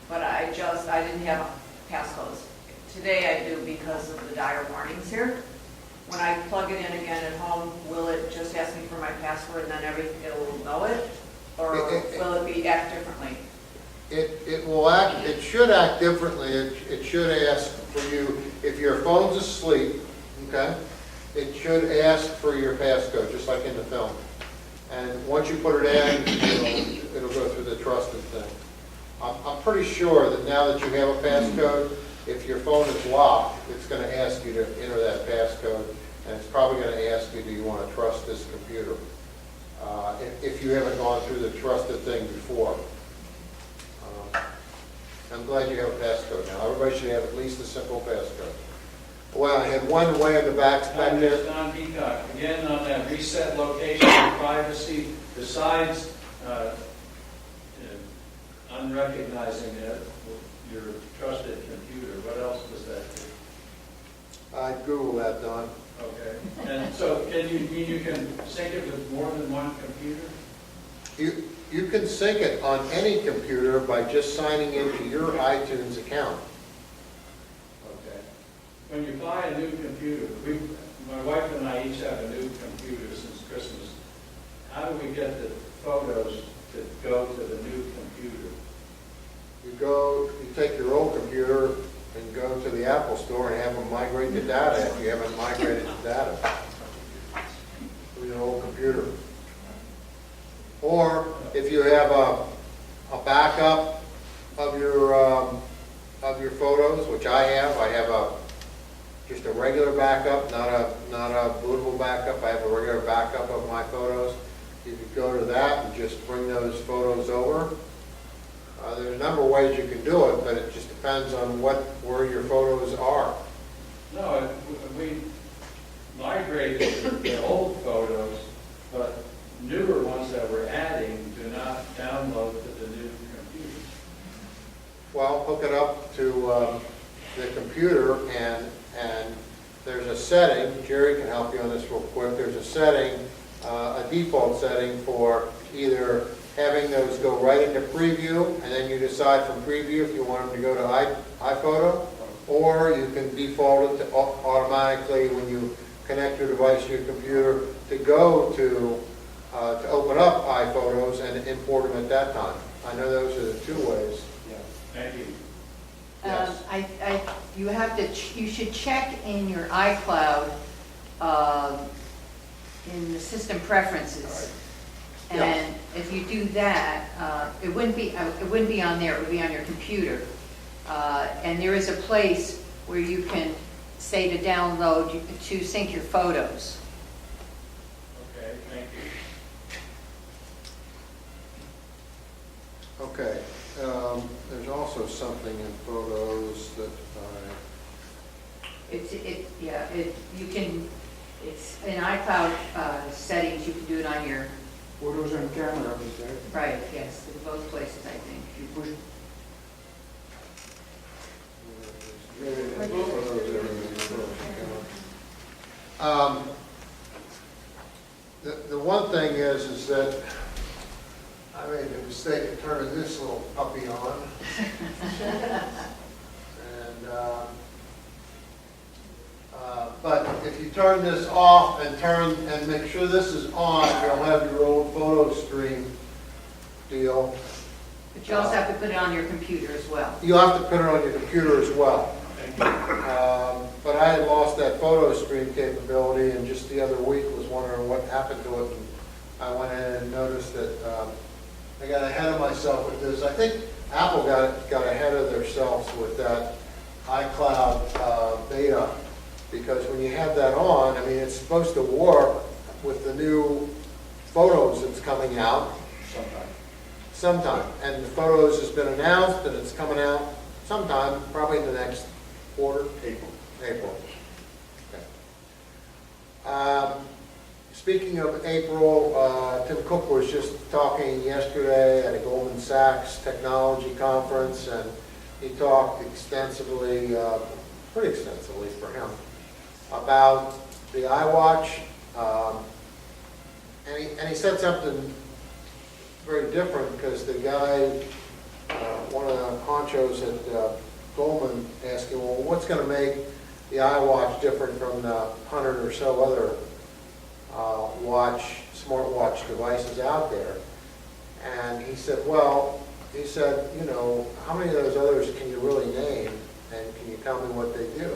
But I didn't have passcodes. Today I do because of the dire warnings here. When I plug it in again at home, will it just ask me for my password and then it will know it? Or will it be act differently? It will act, it should act differently. It should ask for you, if your phone's asleep, okay, it should ask for your passcode, just like in the film. And once you put it in, it'll go through the trusted thing. I'm pretty sure that now that you have a passcode, if your phone is locked, it's going to ask you to enter that passcode, and it's probably going to ask you, do you want to trust this computer? If you haven't gone through the trusted thing before. I'm glad you have a passcode now. Everybody should have at least a simple passcode. Well, I had one way in the back there. Don Peacock, again on that reset location and privacy, besides unrecognizing it, your trusted computer, what else does that do? I'd Google that, Don. Okay, and so can you can sync it with more than one computer? You can sync it on any computer by just signing into your iTunes account. Okay. When you buy a new computer, my wife and I each have a new computer since Christmas. How do we get the photos to go to the new computer? You take your old computer and go to the Apple store and have them migrate the data if you haven't migrated the data to your old computer. Or if you have a backup of your photos, which I have just a regular backup, not a bootable backup. I have a regular backup of my photos. You could go to that and just bring those photos over. There's a number of ways you can do it, but it just depends on where your photos are. No, we migrated the old photos, but newer ones that we're adding do not download to the new computer. Well, hook it up to the computer, and there's a setting. Jerry can help you on this real quick. There's a setting, a default setting for either having those go right into preview, and then you decide from preview if you want them to go to iPhoto, or you can default it to automatically when you connect your device to your computer to go to open up iPhotos and import them at that time. I know those are the two ways. Yeah. Thank you. Yes. You should check in your iCloud in the system preferences. And if you do that, it wouldn't be on there, it would be on your computer. And there is a place where you can say to download, to sync your photos. Okay, thank you. Okay. There's also something in photos that It's in iCloud settings, you can do it on your. Photos on camera, is that? Right, yes, in both places, I think. You push. The one thing is that I made the mistake of turning this little puppy on. But if you turn this off and make sure this is on, you'll have your old photo stream deal. But you also have to put it on your computer as well. You'll have to put it on your computer as well. But I had lost that photo stream capability, and just the other week was wondering what happened to it. And I went in and noticed that I got ahead of myself with this. I think Apple got ahead of themselves with that iCloud beta, because when you have that on, I mean, it's supposed to work with the new photos that's coming out. Sometime. And the photos has been announced, and it's coming out sometime, probably in the next quarter. April. Okay. Speaking of April, Tim Cook was just talking yesterday at a Goldman Sachs technology conference, and he talked extensively, pretty extensively for him, about the iWatch, and he said something very different, because the guy, one of the honchos at Goldman, asked him, well, what's going to make the iWatch different from the 100 or so other smartwatch devices out there? And he said, you know, how many of those others can you really name, and can you tell me what they do?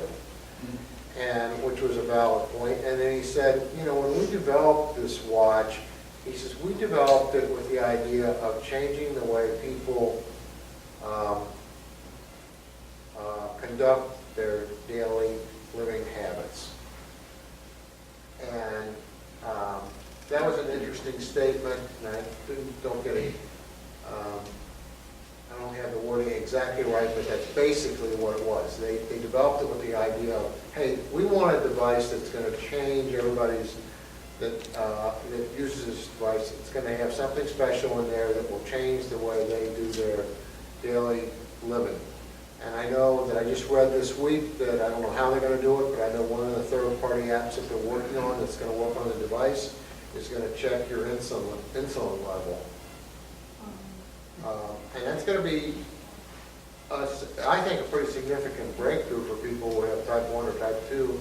And which was a valid point. And then he said, you know, when we developed this watch, he says, we developed it with the idea of changing the way people conduct their daily living habits. And that was an interesting statement, and I don't get it. I don't have the wording exactly right, but that's basically what it was. They developed it with the idea of, hey, we want a device that's going to change everybody's, that uses this device. It's going to have something special in there that will change the way they do daily living. And I know that I just read this week that, I don't know how they're gonna do it, but I know one of the third-party apps that they're working on that's gonna work on the device is gonna check your insulin level. And that's gonna be, I think, a pretty significant breakthrough for people who have type 1 or type 2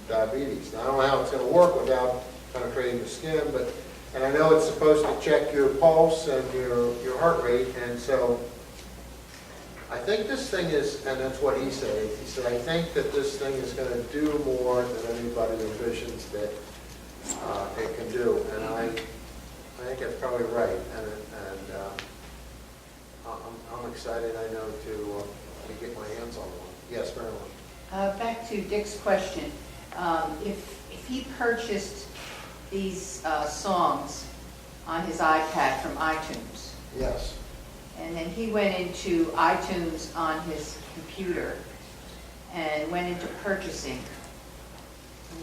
diabetes. Now, I don't know how it's gonna work without penetrating the skin, but, and I know it's supposed to check your pulse and your heart rate, and so I think this thing is, and that's what he said, I think that this thing is going to do more than anybody envisions that it can do, and I think that's probably right, and I'm excited, I know, to get my hands on one. Yes, Marilyn? Back to Dick's question. If he purchased these songs on his iPad from iTunes, Yes. and then he went into iTunes on his computer and went into purchasing,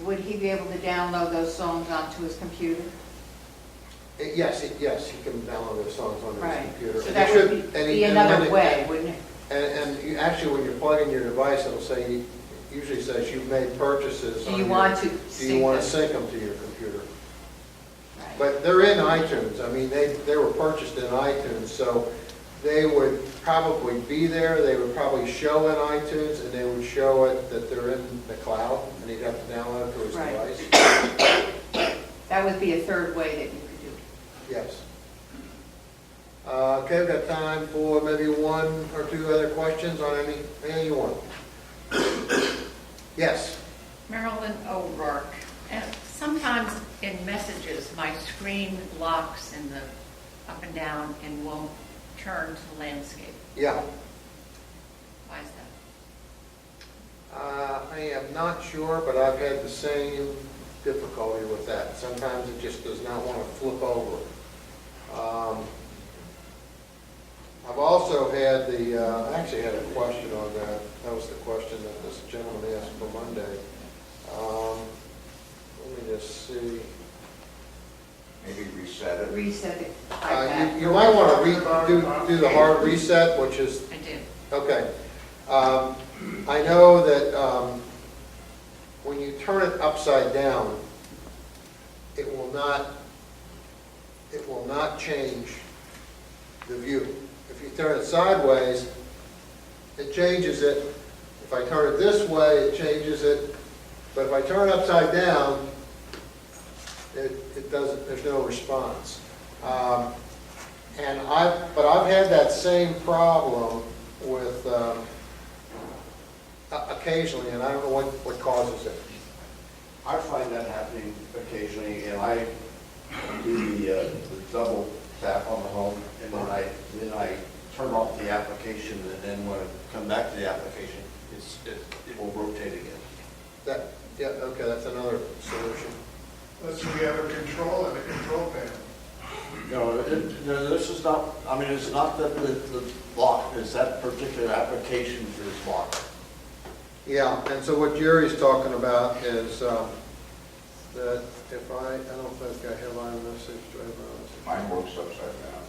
would he be able to download those songs onto his computer? Yes, he can download those songs on his Right. computer. So And that he would should- be and he- and another when it- way, wouldn't it? And you, actually, when you're plugging your device, it'll say, usually says you've made purchases. Do on you your- want to Do you sync want to them? sync them to your computer? Right. But they're in iTunes. I mean, they were purchased in iTunes, so they would probably be there. They would probably show in iTunes, and they would show it that they're in the cloud, and he'd have to download it to his Right. device. That would be a third way that you could do it. Yes. Okay, we've got time for maybe one or two other questions on anything you want. Yes. Marilyn O'Rourke. Sometimes in messages, my screen locks in the up and down and won't turn to landscape. Yeah. Why is that? I am not sure, but I've had the same difficulty with that. Sometimes it just does not want to flip over. I've also had I actually had a question on that. That was the question that this gentleman asked for Monday. Let me just see. Maybe reset it. Reset the iPad. You might want to do the hard reset, which is. I did. Okay. I know that when you turn it upside down, it will not change the view. If you turn it sideways, it changes it. If I turn it this way, it changes it. But if I turn it upside down, it doesn't. There's no response. But I've had that same problem with occasionally, and I don't know what causes it. I find that happening occasionally, and I do the double tap on the home, and then I turn off the application, and then when I come back to the application, it will rotate again. Yeah, okay, that's another solution. Let's say we have a control and a control panel. No, this is not, I mean, it's not that the lock, it's that particular application is locked. Yeah, and so what Jerry's talking about is that if I don't think I have iMessage, do I have iMessage? Mine works upside down.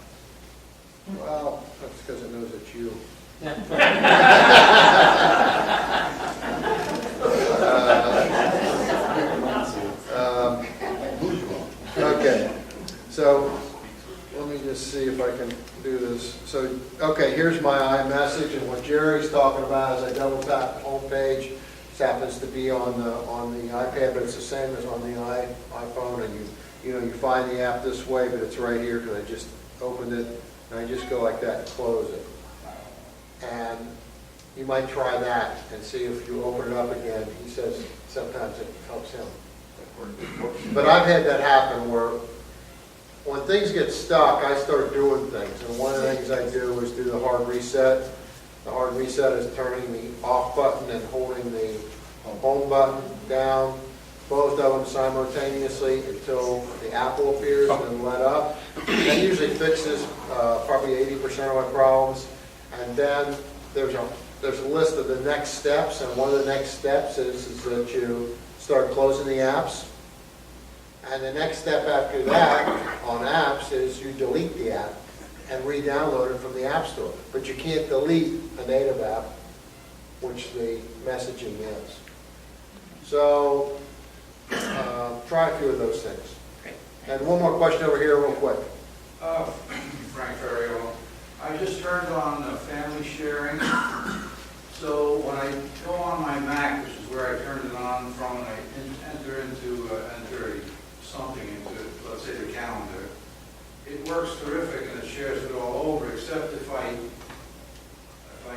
Well, that's because it knows it's you. Okay, so let me just see if I can do this. So, okay, here's my iMessage, and what Jerry's talking about is I double tap the home page. This happens to be on the iPad, but it's the same as on the iPhone, and you find the app this way, but it's right here because I just opened it, and I just go like that and close it. And you might try that and see if you open it up again. He says sometimes it helps him. But I've had that happen where when things get stuck, I start doing things. And one of the things I do is do the hard reset. The hard reset is turning the off button and holding the home button down, both of them simultaneously until the apple appears and then let up. That usually fixes probably 80% of my problems. And then there's a list of the next steps, and one of the next steps is that you start closing the apps. And the next step after that on apps is you delete the app. and re-download it from the App Store. But you can't delete a native app, which the messaging is. So, try a few of those things. And one more question over here real quick. Frank Ferriello. I just turned on family sharing. So when I go on my Mac, which is where I turned it on from, and I enter something into, let's say, the calendar, it works terrific and it shares it all over, except if I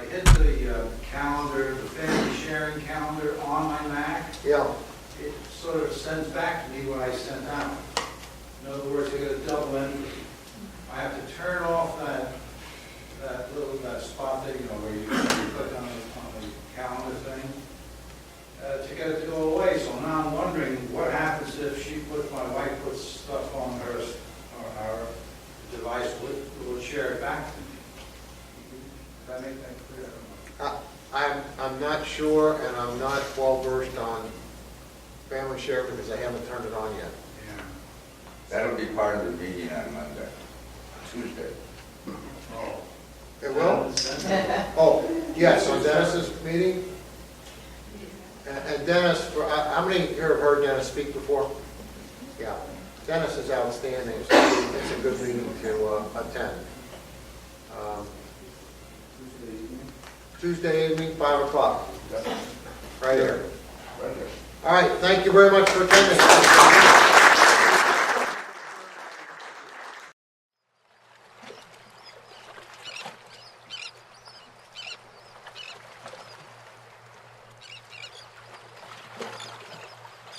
hit the calendar, the family sharing calendar on my Mac, Yeah. it sort of sends back to me what I sent out. In other words, I get a double entry. I have to turn off that spot that, where you click on the calendar thing, to get it to go away. So now I'm wondering what happens if my wife puts stuff on her device, will it share it back to me? Did I make that clear? I'm not sure, and I'm not well versed on family share because I haven't turned it on yet. Yeah. That'll be part of the meeting on Monday, Tuesday. Oh. It will? Oh, yes, on Dennis's meeting. And Dennis, how many here have heard Dennis speak before? Yeah. Dennis is outstanding. It's a good meeting to attend. Tuesday evening, 5 o'clock. Right here. Right there. All right, thank you very much for attending.